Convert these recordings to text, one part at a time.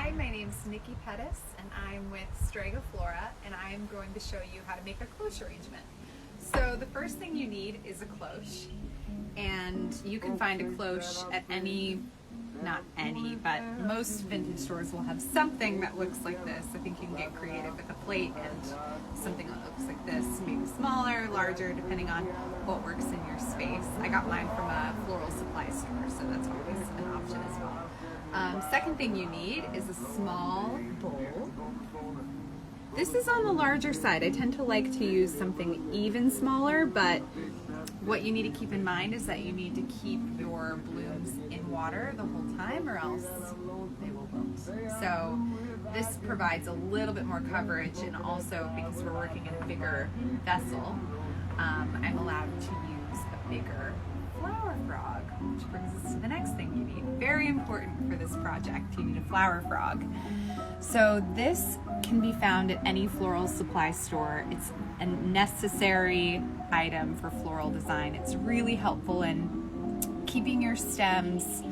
Hi, my name's Nikki Pettis and I'm with Stegra Flora and I'm going to show you how to make a cloche arrangement. So the first thing you need is a cloche, and you can find a cloche at not any, but most vintage stores will have something that looks like this. I think you can get creative with a plate and something that looks like this, maybe smaller, larger, depending on what works in your space. I got mine from a floral supply store, so that's always an option as well. Second thing you need is a small bowl. This is on the larger side. I tend to like to use something even smaller, but what you need to keep in mind is that you need to keep your blooms in water the whole time or else they will wilt. So this provides a little bit more coverage, and also because we're working in a bigger vessel, I'm allowed to use a bigger flower frog, which brings us to the next thing you need. Very important for this project, you need a flower frog. So this can be found at any floral supply store. It's a necessary item for floral design. It's really helpful in keeping your stems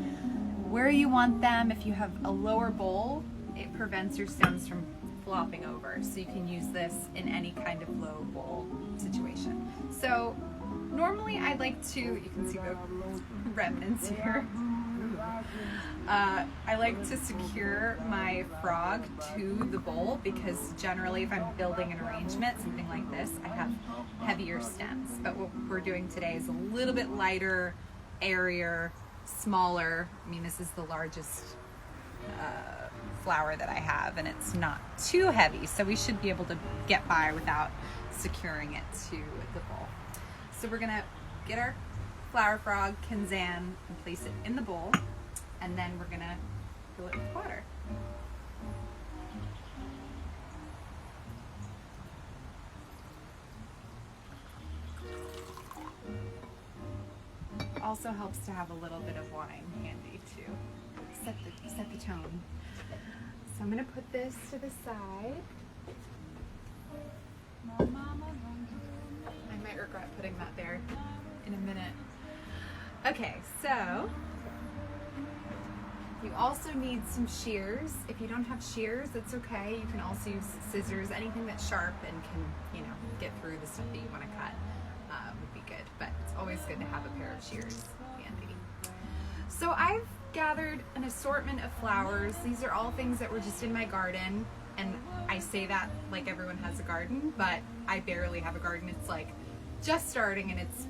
where you want them. If you have a lower bowl, it prevents your stems from flopping over. So you can use this in any kind of low bowl situation. So normally I'd like to, you can see the remnants here. I like to secure my frog to the bowl because generally if I'm building an arrangement, something like this, I have heavier stems. But what we're doing today is a little bit lighter, airier, smaller. I mean, this is the largest flower that I have, and it's not too heavy, so we should be able to get by without securing it to the bowl. So we're gonna get our flower frog, Kansan, and place it in the bowl, and then we're gonna fill it with water. Also helps to have a little bit of wine handy to set the tone. So I'm gonna put this to the side. I might regret putting that there in a minute. Okay, so you also need some shears. If you don't have shears, that's okay. You can also use scissors. Anything that's sharp and can, get through the stuff that you want to cut would be good. But it's always good to have a pair of shears handy. So I've gathered an assortment of flowers. These are all things that were just in my garden. And I say that like everyone has a garden, but I barely have a garden. It's like just starting and it's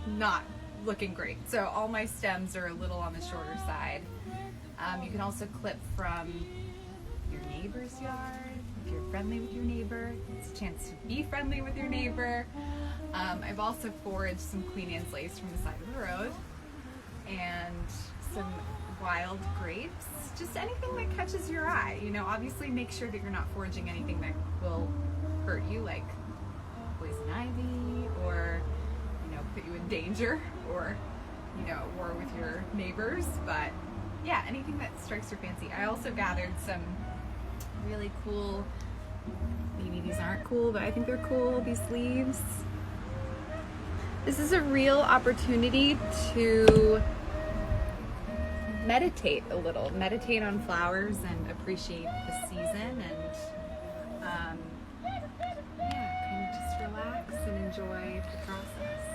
not looking great. So all my stems are a little on the shorter side. You can also clip from your neighbor's yard. If you're friendly with your neighbor, it's a chance to be friendly with your neighbor. I've also foraged some Queen Anne's lace from the side of the road and some wild grapes. Just anything that catches your eye. Obviously make sure that you're not foraging anything that will hurt you, like poison ivy or put you in danger or war with your neighbors. But yeah, anything that strikes your fancy. I also gathered some really cool, maybe these aren't cool, but I think they're cool, these leaves. This is a real opportunity to meditate a little, meditate on flowers and appreciate the season, and kind of just relax and enjoy the process.